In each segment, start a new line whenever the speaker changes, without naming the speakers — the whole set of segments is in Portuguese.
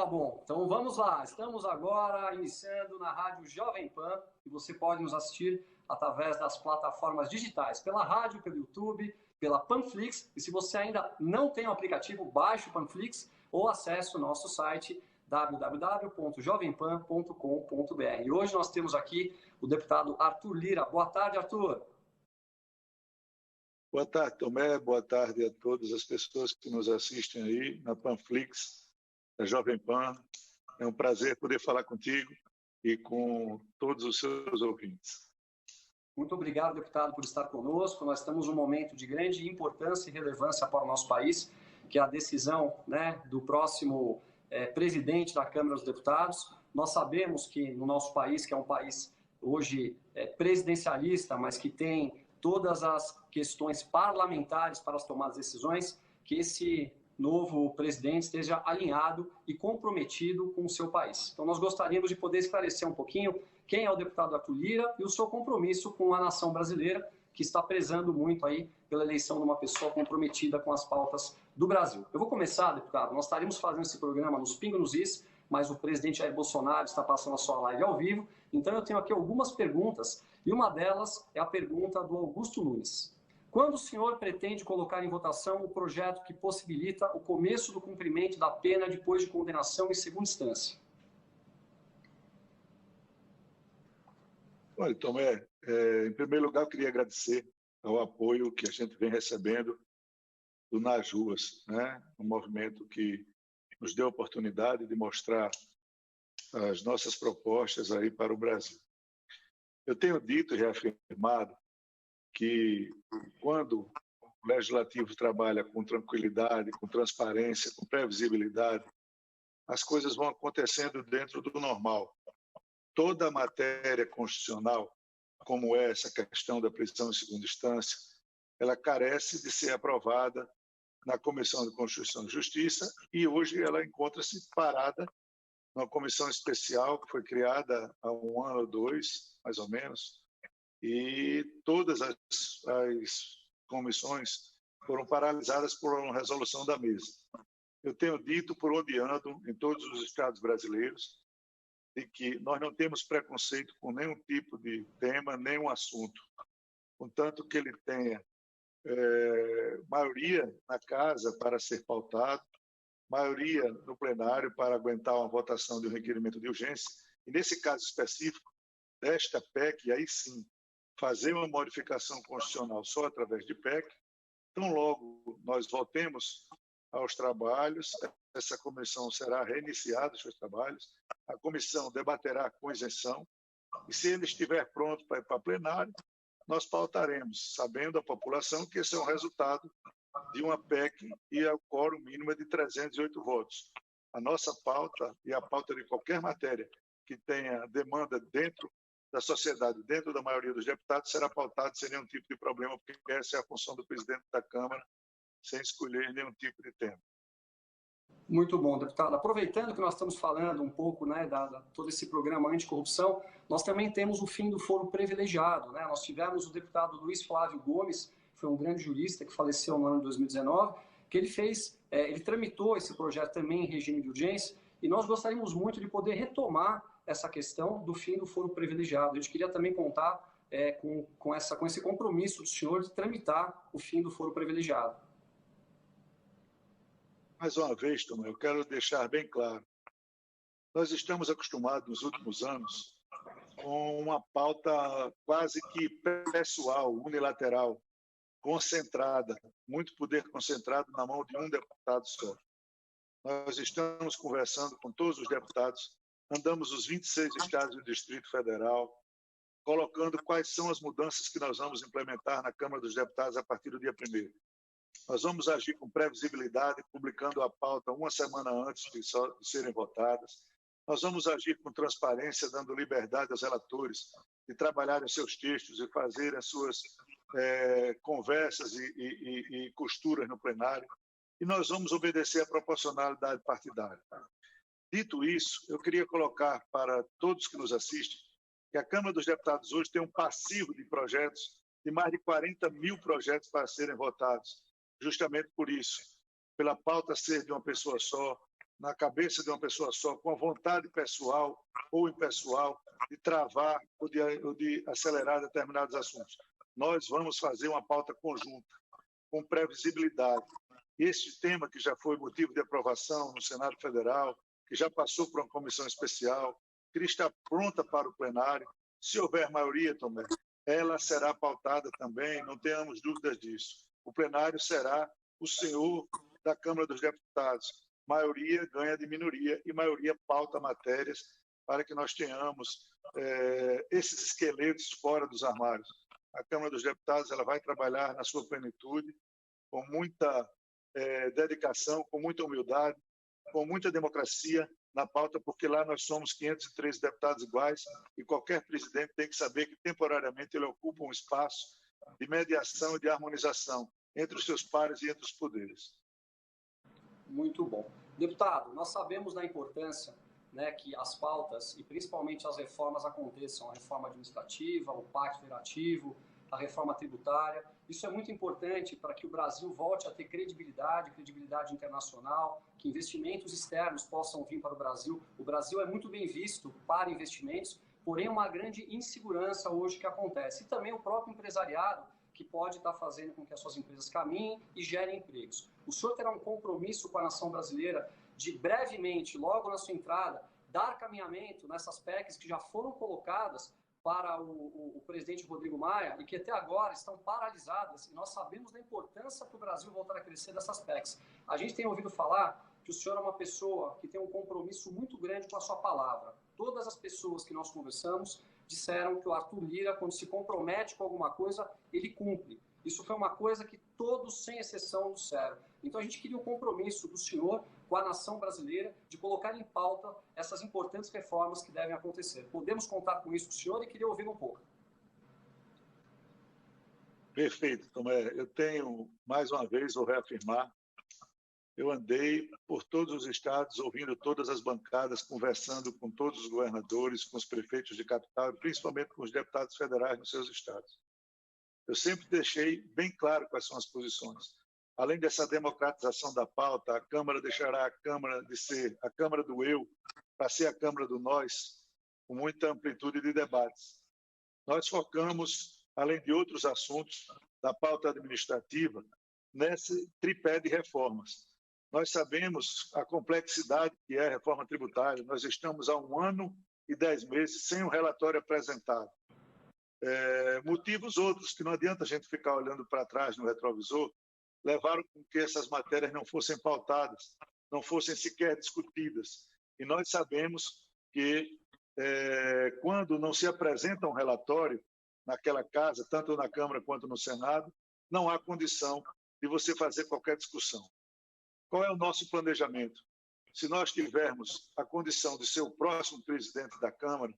tá bom. Então vamos lá. Estamos agora iniciando na Rádio Jovem Pan e você pode nos assistir através das plataformas digitais, pela rádio, pelo YouTube, pela Panflix. E se você ainda não tem o aplicativo, baixe o Panflix ou acesse o nosso site www.jovempan.com.br. E hoje nós temos aqui o deputado Arthur Lira. Boa tarde, Arthur.
Boa tarde, Tomé. Boa tarde a todas as pessoas que nos assistem aí na Panflix, da Jovem Pan. É um prazer poder falar contigo e com todos os seus ouvintes.
Muito obrigado, deputado, por estar conosco. Nós estamos num momento de grande importância e relevância para o nosso país, que é a decisão, do próximo presidente da Câmara dos Deputados. Nós sabemos que no nosso país, que é um país hoje presidencialista, mas que tem todas as questões parlamentares para as tomadas de decisões, que esse novo presidente esteja alinhado e comprometido com o seu país. Então, nós gostaríamos de poder esclarecer um pouquinho quem é o deputado Arthur Lira e o seu compromisso com a nação brasileira, que está prezando muito aí pela eleição de uma pessoa comprometida com as pautas do Brasil. Eu vou começar, deputado, nós estaríamos fazendo esse programa nos Pingos nos Is, mas o presidente Jair Bolsonaro está passando a sua live ao vivo, então eu tenho aqui algumas perguntas, e uma delas é a pergunta do Augusto Nunes. Quando o senhor pretende colocar em votação o projeto que possibilita o começo do cumprimento da pena depois de condenação em segunda instância?
Olha, Tomé, em primeiro lugar, eu queria agradecer ao apoio que a gente vem recebendo do Nas Ruas, um movimento que nos deu a oportunidade de mostrar as nossas propostas aí para o Brasil. Eu tenho dito e reafirmado que quando o Legislativo trabalha com tranquilidade, com transparência, com previsibilidade, as coisas vão acontecendo dentro do normal. Toda a matéria constitucional, como é essa questão da prisão em segunda instância, ela carece de ser aprovada na Comissão de Constituição e Justiça e hoje ela encontra-se parada numa comissão especial que foi criada há 1 ano ou 2, mais ou menos, e todas as comissões foram paralisadas por uma resolução da mesa. Eu tenho dito por onde ando em todos os estados brasileiros de que nós não temos preconceito com nenhum tipo de tema, nenhum assunto, contanto que ele tenha maioria na casa para ser pautado, maioria no plenário para aguentar uma votação de um requerimento de urgência, e nesse caso específico desta PEC, aí sim, fazer uma modificação constitucional só através de PEC. Então, logo nós voltemos aos trabalhos, essa comissão será reiniciada os seus trabalhos, a comissão debaterá com isenção, e se ele estiver pronto para ir para plenário, nós pautaremos, sabendo a população que esse é um resultado de uma PEC e o quórum mínimo é de 308 votos. A nossa pauta e a pauta de qualquer matéria que tenha demanda dentro da sociedade, dentro da maioria dos deputados, será pautada sem nenhum tipo de problema, porque essa é a função do presidente da Câmara, sem escolher nenhum tipo de tema.
Muito bom, deputado. Aproveitando que nós estamos falando um pouco todo esse programa anticorrupção, nós também temos o fim do foro privilegiado. Nós tivemos o deputado Luiz Flávio Gomes, que foi um grande jurista que faleceu no ano de 2019, que ele tramitou esse projeto também em regime de urgência, e nós gostaríamos muito de poder retomar essa questão do fim do foro privilegiado. A gente queria também contar com esse compromisso do senhor de tramitar o fim do foro privilegiado.
Mais uma vez, Tom, eu quero deixar bem claro, nós estamos acostumados nos últimos anos com uma pauta quase que pessoal, unilateral, concentrada, muito poder concentrado na mão de um deputado só. Nós estamos conversando com todos os deputados, andamos os 26 estados do Distrito Federal, colocando quais são as mudanças que nós vamos implementar na Câmara dos Deputados a partir do dia 1º. Nós vamos agir com previsibilidade, publicando a pauta uma semana antes de serem votadas. Nós vamos agir com transparência, dando liberdade aos relatores de trabalharem seus textos e fazerem as suas conversas e costuras no plenário. E nós vamos obedecer à proporcionalidade partidária. Dito isso, eu queria colocar para todos que nos assistem que a Câmara dos Deputados hoje tem um passivo de projetos, de mais de 40 mil projetos para serem votados. Justamente por isso, pela pauta ser de uma pessoa só, na cabeça de uma pessoa só, com a vontade pessoal ou impessoal de travar ou de acelerar determinados assuntos. Nós vamos fazer uma pauta conjunta, com previsibilidade. Este tema, que já foi motivo de aprovação no Senado Federal, que já passou por uma comissão especial, que está pronta para o plenário, se houver maioria, Tomé, ela será pautada também, não tenhamos dúvidas disso. O plenário será o senhor da Câmara dos Deputados. Maioria ganha de minoria e maioria pauta matérias para que nós tenhamos esses esqueletos fora dos armários. A Câmara dos Deputados ela vai trabalhar na sua plenitude, com muita dedicação, com muita humildade, com muita democracia na pauta, porque lá nós somos 513 deputados iguais e qualquer presidente tem que saber que temporariamente ele ocupa um espaço de mediação e de harmonização entre os seus pares e entre os poderes.
Muito bom. Deputado, nós sabemos da importância, né, que as pautas e principalmente as reformas aconteçam, a reforma administrativa, o pacto federativo, a reforma tributária. Isso é muito importante para que o Brasil volte a ter credibilidade internacional, que investimentos externos possam vir para o Brasil. O Brasil é muito bem visto para investimentos, porém uma grande insegurança hoje que acontece. E também o próprio empresariado, que pode estar fazendo com que as suas empresas caminhem e gerem empregos. O senhor terá um compromisso com a nação brasileira de brevemente, logo na sua entrada, dar caminhamento nessas PECs que já foram colocadas para o presidente Rodrigo Maia e que até agora estão paralisadas, e nós sabemos da importância para o Brasil voltar a crescer dessas PECs. A gente tem ouvido falar que o senhor é uma pessoa que tem um compromisso muito grande com a sua palavra. Todas as pessoas que nós conversamos disseram que o Arthur Lira, quando se compromete com alguma coisa, ele cumpre. Isso foi uma coisa que todos, sem exceção, disseram. Então, a gente queria um compromisso do senhor com a nação brasileira de colocar em pauta essas importantes reformas que devem acontecer. Podemos contar com isso com o senhor e queria ouvir um pouco.
Perfeito, Tomé. Eu tenho, mais uma vez, vou reafirmar, eu andei por todos os estados, ouvindo todas as bancadas, conversando com todos os governadores, com os prefeitos de capital e principalmente com os deputados federais nos seus estados. Eu sempre deixei bem claro quais são as posições. Além dessa democratização da pauta, a Câmara deixará a Câmara de ser a Câmara do Eu para ser a Câmara do Nós, com muita amplitude de debates. Nós focamos, além de outros assuntos da pauta administrativa, nesse tripé de reformas. Nós sabemos a complexidade que é a reforma tributária. Nós estamos há 1 ano e 10 meses sem um relatório apresentado. Motivos outros, que não adianta a gente ficar olhando para trás no retrovisor, levaram com que essas matérias não fossem pautadas, não fossem sequer discutidas. E nós sabemos que, quando não se apresenta um relatório naquela casa, tanto na Câmara quanto no Senado, não há condição de você fazer qualquer discussão. Qual é o nosso planejamento? Se nós tivermos a condição de ser o próximo presidente da Câmara,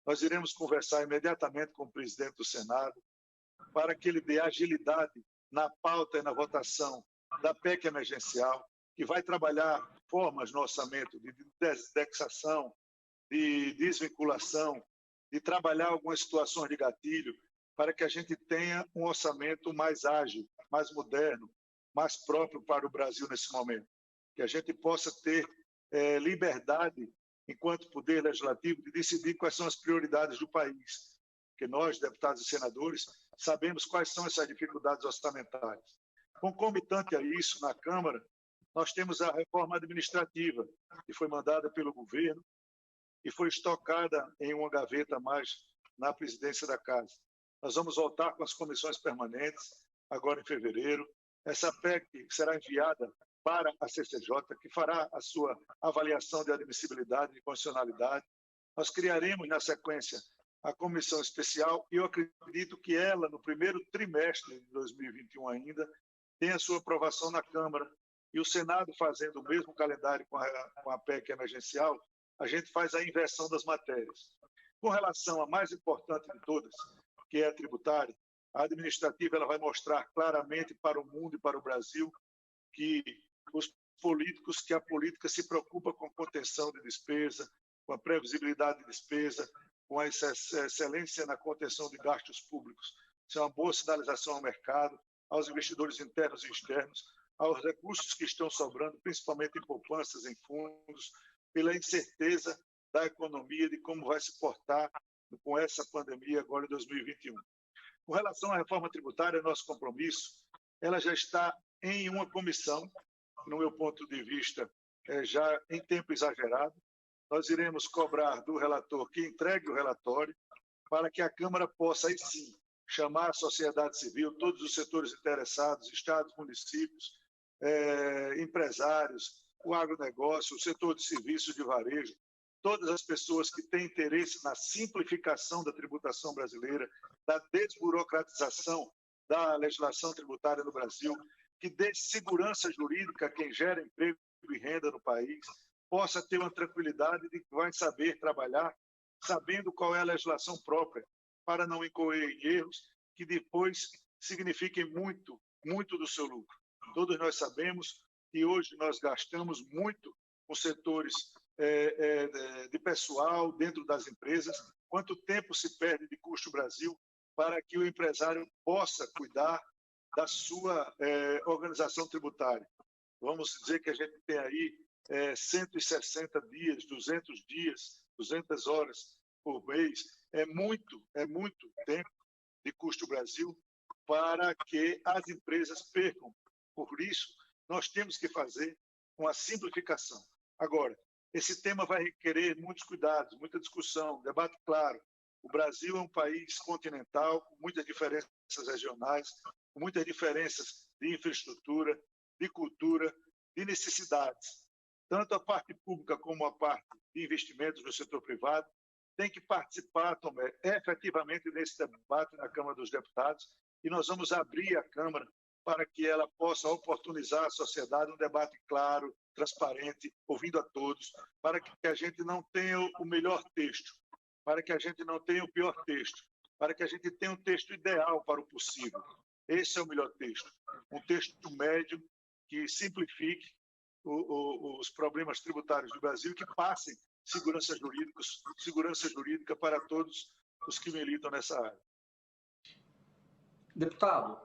nós iremos conversar imediatamente com o presidente do Senado para que ele dê agilidade na pauta e na votação da PEC emergencial, que vai trabalhar formas no orçamento de desindexação, de desvinculação, de trabalhar algumas situações de gatilho, para que a gente tenha um orçamento mais ágil, mais moderno, mais próprio para o Brasil nesse momento. Que a gente possa ter liberdade, enquanto poder legislativo, de decidir quais são as prioridades do país. Porque nós, deputados e senadores, sabemos quais são essas dificuldades orçamentárias. Concomitante a isso, na Câmara, nós temos a reforma administrativa, que foi mandada pelo governo e foi estocada em uma gaveta mais na presidência da Casa. Nós vamos voltar com as comissões permanentes, agora em fevereiro. Essa PEC será enviada para a CCJ, que fará a sua avaliação de admissibilidade e constitucionalidade. Nós criaremos, na sequência, a comissão especial e eu acredito que ela, no primeiro trimestre de 2021 ainda, tenha sua aprovação na Câmara. E o Senado, fazendo o mesmo calendário com a PEC emergencial, a gente faz a inversão das matérias. Com relação à mais importante de todas, que é a tributária, a administrativa ela vai mostrar claramente para o mundo e para o Brasil que a política se preocupa com a contenção de despesa, com a previsibilidade de despesa, com a excelência na contenção de gastos públicos. Isso é uma boa sinalização ao mercado, aos investidores internos e externos, aos recursos que estão sobrando, principalmente em poupanças, em fundos, pela incerteza da economia, de como vai se portar com essa pandemia agora em 2021. Com relação à reforma tributária, nosso compromisso, ela já está em uma comissão, no meu ponto de vista, já em tempo exagerado. Nós iremos cobrar do relator que entregue o relatório para que a Câmara possa, aí sim, chamar a sociedade civil, todos os setores interessados, estados, municípios, empresários, o agronegócio, o setor de serviços de varejo, todas as pessoas que têm interesse na simplificação da tributação brasileira, da desburocratização da legislação tributária no Brasil, que dê segurança jurídica a quem gera emprego e renda no país, possa ter uma tranquilidade de que vai saber trabalhar, sabendo qual é a legislação própria, para não incorrer em erros que depois signifiquem muito, muito do seu lucro. Todos nós sabemos que hoje nós gastamos muito com setores de pessoal dentro das empresas, quanto tempo se perde de custo Brasil para que o empresário possa cuidar da sua organização tributária. Vamos dizer que a gente tem aí 160 dias, 200 horas por mês. É muito tempo de custo Brasil para que as empresas percam. Por isso, nós temos que fazer uma simplificação. Agora, esse tema vai requerer muitos cuidados, muita discussão, debate claro. O Brasil é um país continental, com muitas diferenças regionais, com muitas diferenças de infraestrutura, de cultura, de necessidades. Tanto a parte pública como a parte de investimentos no setor privado tem que participar, Tomé, efetivamente nesse debate na Câmara dos Deputados, e nós vamos abrir a Câmara para que ela possa oportunizar à sociedade um debate claro, transparente, ouvindo a todos, para que a gente não tenha o melhor texto, para que a gente não tenha o pior texto, para que a gente tenha um texto ideal para o possível. Esse é o melhor texto, um texto médio que simplifique os problemas tributários do Brasil e que passem segurança jurídica para todos os que militam nessa área.
Deputado,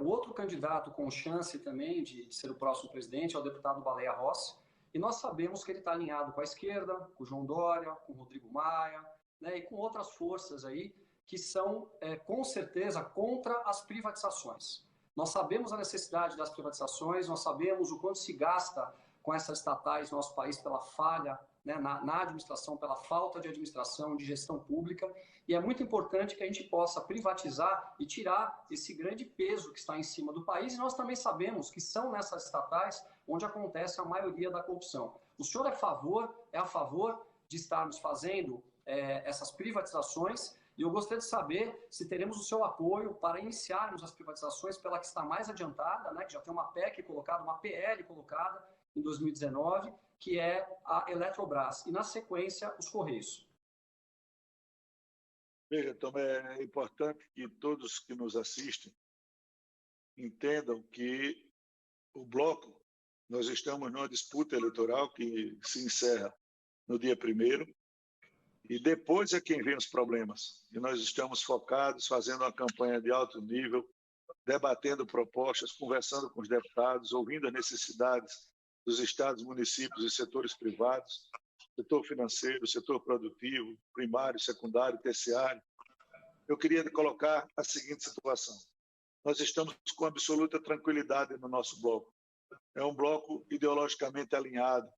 o outro candidato com chance também de ser o próximo presidente é o deputado Baleia Rossi, e nós sabemos que ele está alinhado com a esquerda, com o João Dória, com o Rodrigo Maia, né, e com outras forças aí que são, com certeza, contra as privatizações. Nós sabemos a necessidade das privatizações, nós sabemos o quanto se gasta com essas estatais no nosso país pela falha, né, na administração, pela falta de administração, de gestão pública, e é muito importante que a gente possa privatizar e tirar esse grande peso que está em cima do país, e nós também sabemos que são nessas estatais onde acontece a maioria da corrupção. O senhor é a favor de estarmos fazendo essas privatizações, e eu gostaria de saber se teremos o seu apoio para iniciarmos as privatizações pela que está mais adiantada, né, que já tem uma PEC colocada, uma PL colocada em 2019, que é a Eletrobras, e na sequência os Correios.
Veja, Tom, é importante que todos que nos assistem entendam que o bloco, nós estamos numa disputa eleitoral que se encerra no dia 1º, e depois é quem vem os problemas. E nós estamos focados, fazendo uma campanha de alto nível, debatendo propostas, conversando com os deputados, ouvindo as necessidades dos estados, municípios e setores privados, setor financeiro, setor produtivo, primário, secundário, terciário. Eu queria colocar a seguinte situação. Nós estamos com absoluta tranquilidade no nosso bloco. É um bloco ideologicamente alinhado,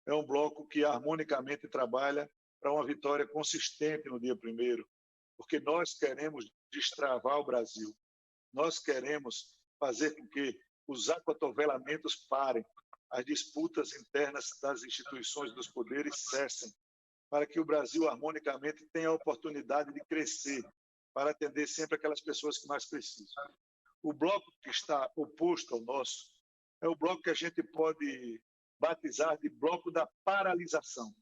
é um bloco que harmonicamente trabalha para uma vitória consistente no dia 1º, porque nós queremos destravar o Brasil. Nós queremos fazer com que os acotovelamentos parem, as disputas internas das instituições dos poderes cessem, para que o Brasil harmonicamente tenha a oportunidade de crescer, para atender sempre aquelas pessoas que mais precisam. O bloco que está oposto ao nosso é o bloco que a gente pode batizar de bloco da paralisação.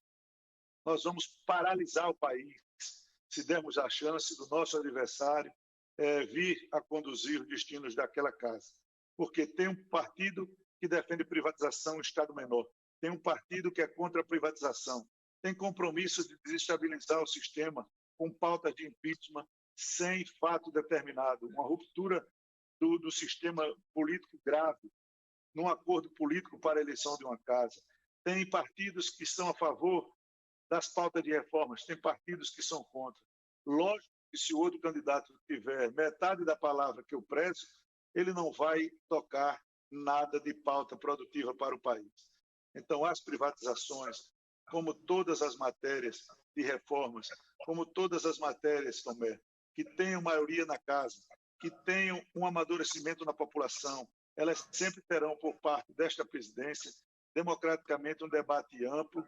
Nós vamos paralisar o país se dermos a chance do nosso adversário vir a conduzir os destinos daquela casa. Porque tem um partido que defende privatização, Estado menor. Tem um partido que é contra a privatização. Tem compromisso de desestabilizar o sistema com pauta de impeachment sem fato determinado. Uma ruptura do sistema político grave. num acordo político para a eleição de uma casa. Tem partidos que estão a favor das pautas de reformas, tem partidos que são contra. Lógico que se o outro candidato tiver metade da palavra que eu prezo, ele não vai tocar nada de pauta produtiva para o país. Então, as privatizações, como todas as matérias de reformas, como todas as matérias, Tomé, que tenham maioria na casa, que tenham um amadurecimento na população, elas sempre terão, por parte desta presidência, democraticamente um debate amplo,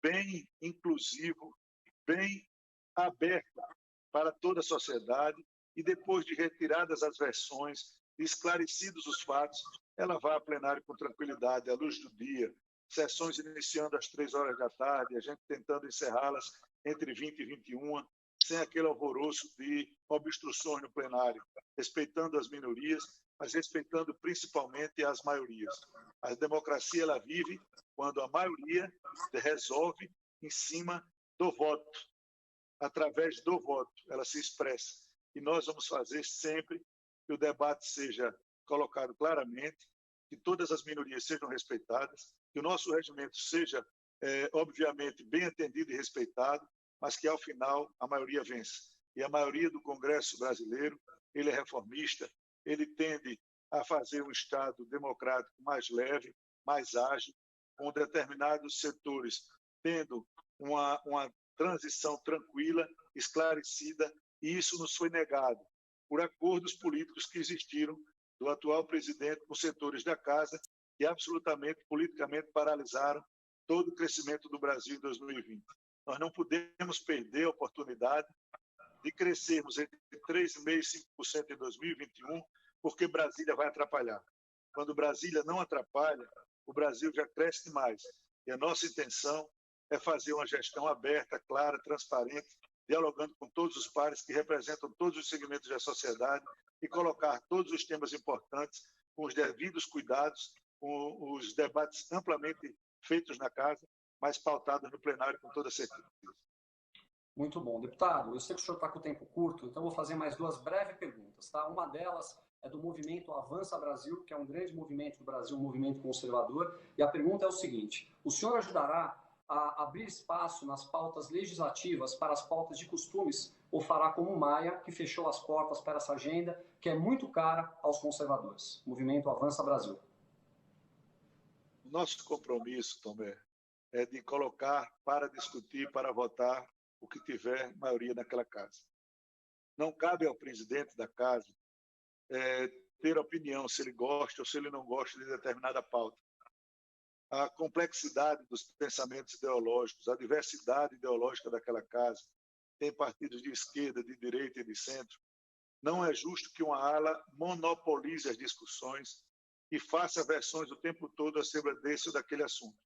bem inclusivo, bem aberto para toda a sociedade, e depois de retiradas as versões, esclarecidos os fatos, ela vai a plenário com tranquilidade, à luz do dia, sessões iniciando às 3 horas da tarde, a gente tentando encerrá-las entre 20 e 21, sem aquele alvoroço de obstruções no plenário, respeitando as minorias, mas respeitando principalmente as maiorias. A democracia ela vive quando a maioria resolve em cima do voto, através do voto, ela se expressa. E nós vamos fazer sempre que o debate seja colocado claramente, que todas as minorias sejam respeitadas, que o nosso regimento seja, obviamente, bem atendido e respeitado, mas que, ao final, a maioria vença. E a maioria do Congresso brasileiro, ele é reformista, ele tende a fazer um Estado democrático mais leve, mais ágil, com determinados setores tendo uma transição tranquila, esclarecida, e isso nos foi negado por acordos políticos que existiram do atual presidente com setores da casa que absolutamente, politicamente, paralisaram todo o crescimento do Brasil em 2020. Nós não podemos perder a oportunidade de crescermos entre 3,5% e 5% em 2021, porque Brasília vai atrapalhar. Quando Brasília não atrapalha, o Brasil já cresce demais. E a nossa intenção é fazer uma gestão aberta, clara, transparente, dialogando com todos os pares que representam todos os segmentos da sociedade e colocar todos os temas importantes com os devidos cuidados, com os debates amplamente feitos na casa, mas pautados no plenário com toda certeza.
Muito bom. Deputado, eu sei que o senhor está com o tempo curto, então vou fazer mais duas breves perguntas. Tá? Uma delas é do movimento Avança Brasil, que é um grande movimento do Brasil, um movimento conservador. E a pergunta é o seguinte: o senhor ajudará a abrir espaço nas pautas legislativas para as pautas de costumes, ou fará como o Maia, que fechou as portas para essa agenda, que é muito cara aos conservadores? Movimento Avança Brasil.
O nosso compromisso, Tomé, é de colocar para discutir, para votar o que tiver maioria naquela casa. Não cabe ao presidente da casa ter opinião se ele gosta ou se ele não gosta de determinada pauta. A complexidade dos pensamentos ideológicos, a diversidade ideológica daquela casa, tem partidos de esquerda, de direita e de centro. Não é justo que uma ala monopolize as discussões e faça versões o tempo todo acerca desse ou daquele assunto.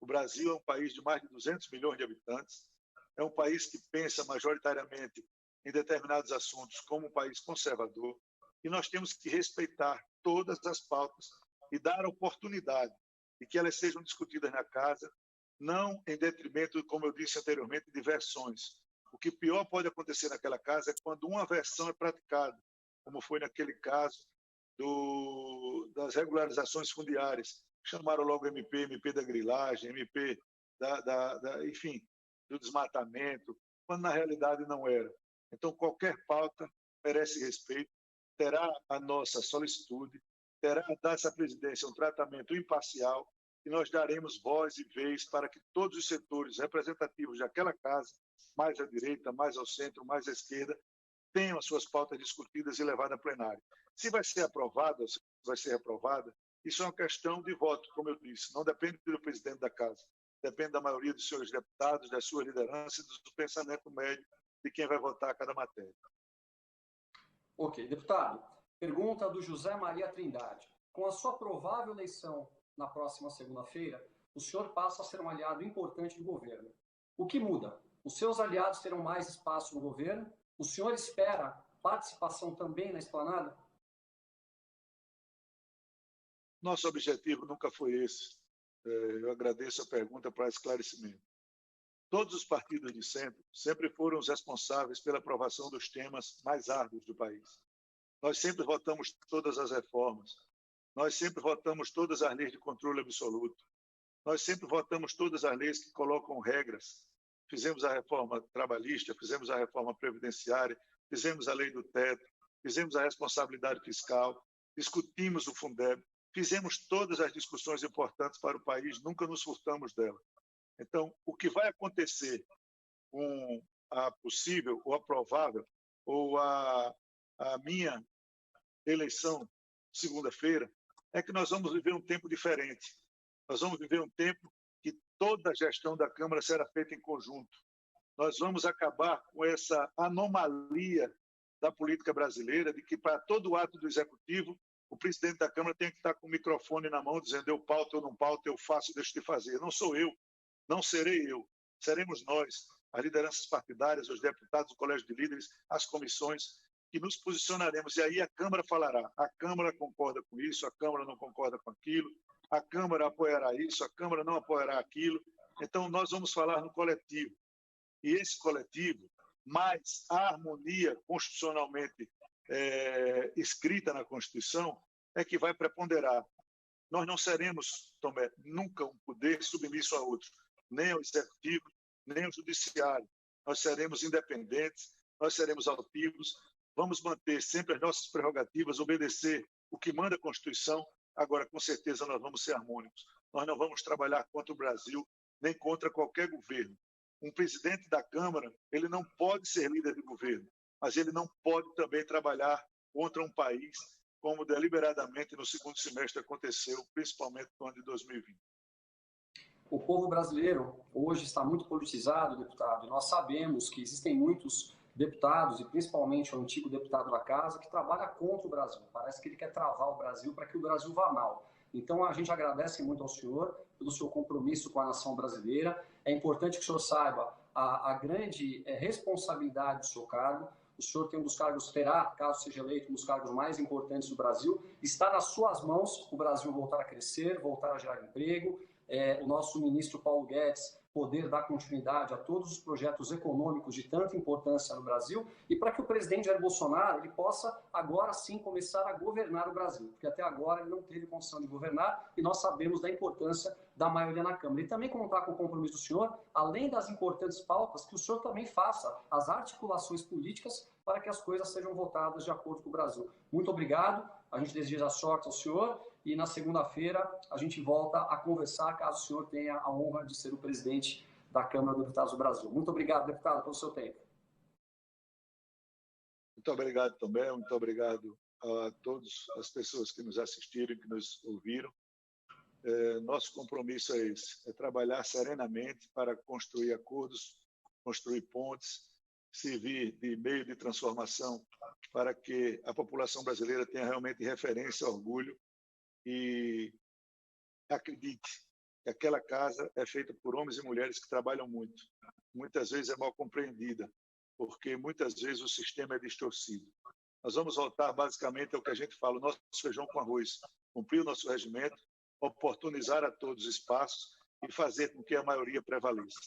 O Brasil é um país de mais de 200 milhões de habitantes, é um país que pensa majoritariamente em determinados assuntos como um país conservador, e nós temos que respeitar todas as pautas e dar a oportunidade de que elas sejam discutidas na casa, não em detrimento, como eu disse anteriormente, de versões. O que pior pode acontecer naquela casa é quando uma versão é praticada, como foi naquele caso das regularizações fundiárias. Chamaram logo MP da grilagem, MP enfim, do desmatamento, quando na realidade não era. Então, qualquer pauta merece respeito, terá a nossa solicitude, terá dessa presidência um tratamento imparcial e nós daremos voz e vez para que todos os setores representativos daquela casa, mais à direita, mais ao centro, mais à esquerda, tenham as suas pautas discutidas e levadas a plenário. Se vai ser aprovada ou se vai ser reprovada, isso é uma questão de voto, como eu disse, não depende do presidente da casa, depende da maioria dos seus deputados, da sua liderança e do pensamento médio de quem vai votar cada matéria.
Ok, deputado. Pergunta do José Maria Trindade. Com a sua provável eleição na próxima segunda-feira, o senhor passa a ser um aliado importante do governo. O que muda? Os seus aliados terão mais espaço no governo? O senhor espera participação também na esplanada?
Nosso objetivo nunca foi esse. Eu agradeço a pergunta para esclarecimento. Todos os partidos de centro sempre foram os responsáveis pela aprovação dos temas mais árduos do país. Nós sempre votamos todas as reformas. Nós sempre votamos todas as leis de controle absoluto. Nós sempre votamos todas as leis que colocam regras. Fizemos a reforma trabalhista, fizemos a reforma previdenciária, fizemos a lei do teto, fizemos a responsabilidade fiscal, discutimos o Fundeb, fizemos todas as discussões importantes para o país, nunca nos furtamos dela. Então, o que vai acontecer com a possível ou a provável ou a minha eleição segunda-feira é que nós vamos viver um tempo diferente. Nós vamos viver um tempo que toda a gestão da Câmara será feita em conjunto. Nós vamos acabar com essa anomalia da política brasileira de que, para todo ato do Executivo, o presidente da Câmara tem que estar com o microfone na mão, dizendo eu pauto, eu não pauto, eu faço, deixo de fazer. Não sou eu, não serei eu. Seremos nós, as lideranças partidárias, os deputados, o colégio de líderes, as comissões, que nos posicionaremos. E aí a Câmara falará, a Câmara concorda com isso, a Câmara não concorda com aquilo, a Câmara apoiará isso, a Câmara não apoiará aquilo. Então, nós vamos falar no coletivo. E esse coletivo, mais a harmonia constitucionalmente escrita na Constituição, é que vai preponderar. Nós não seremos, Tomé, nunca um poder submisso a outro, nem ao Executivo, nem ao Judiciário. Nós seremos independentes, nós seremos altivos, vamos manter sempre as nossas prerrogativas, obedecer o que manda a Constituição. Agora, com certeza, nós vamos ser harmônicos. Nós não vamos trabalhar contra o Brasil, nem contra qualquer governo. Um presidente da Câmara, ele não pode ser líder de governo, mas ele não pode também trabalhar contra um país, como deliberadamente no segundo semestre aconteceu, principalmente no ano de 2020.
O povo brasileiro hoje está muito politizado, deputado, e nós sabemos que existem muitos deputados, e principalmente o antigo deputado da Casa, que trabalha contra o Brasil. Parece que ele quer travar o Brasil para que o Brasil vá mal. Então, a gente agradece muito ao senhor pelo seu compromisso com a nação brasileira. É importante que o senhor saiba a grande responsabilidade do seu cargo. O senhor tem um dos cargos, terá, caso seja eleito, um dos cargos mais importantes do Brasil. Está nas suas mãos o Brasil voltar a crescer, voltar a gerar emprego. O nosso ministro Paulo Guedes poder dar continuidade a todos os projetos econômicos de tanta importância no Brasil e para que o presidente Jair Bolsonaro ele possa agora sim começar a governar o Brasil, porque até agora ele não teve condição de governar e nós sabemos da importância da maioria na Câmara. E também contar com o compromisso do senhor, além das importantes pautas, que o senhor também faça as articulações políticas para que as coisas sejam votadas de acordo com o Brasil. Muito obrigado, a gente deseja sorte ao senhor. E na segunda-feira a gente volta a conversar, caso o senhor tenha a honra de ser o presidente da Câmara dos Deputados do Brasil. Muito obrigado, deputado, pelo seu tempo.
Muito obrigado também, muito obrigado a todas as pessoas que nos assistiram, que nos ouviram. Nosso compromisso é esse, é trabalhar serenamente para construir acordos, construir pontes, servir de meio de transformação para que a população brasileira tenha realmente referência, orgulho, e acredite que aquela casa é feita por homens e mulheres que trabalham muito. Muitas vezes é mal compreendida, porque muitas vezes o sistema é distorcido. Nós vamos voltar basicamente ao que a gente fala, o nosso feijão com arroz, cumprir o nosso regimento, oportunizar a todos os espaços e fazer com que a maioria prevaleça.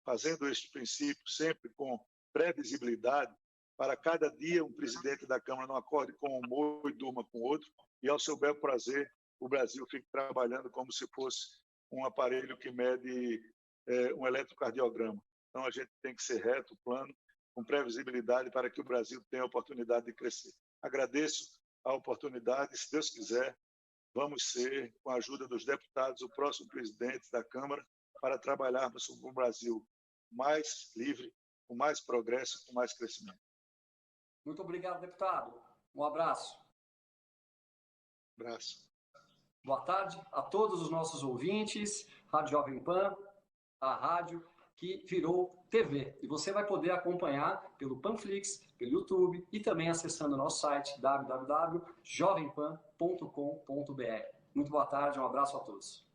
Fazendo este princípio sempre com previsibilidade, para cada dia um presidente da Câmara não acorde com um humor e durma com outro, e ao seu bel prazer o Brasil fique trabalhando como se fosse um aparelho que mede um eletrocardiograma. Então a gente tem que ser reto, plano, com previsibilidade para que o Brasil tenha a oportunidade de crescer. Agradeço a oportunidade, se Deus quiser, vamos ser, com a ajuda dos deputados, o próximo presidente da Câmara para trabalharmos com um Brasil mais livre, com mais progresso, com mais crescimento.
Muito obrigado, deputado. Um abraço.
Abraço.
Boa tarde a todos os nossos ouvintes, Rádio Jovem Pan, a rádio que virou TV. E você vai poder acompanhar pelo Panflix, pelo YouTube e também acessando o nosso site www.jovempan.com.br. Muito boa tarde, um abraço a todos.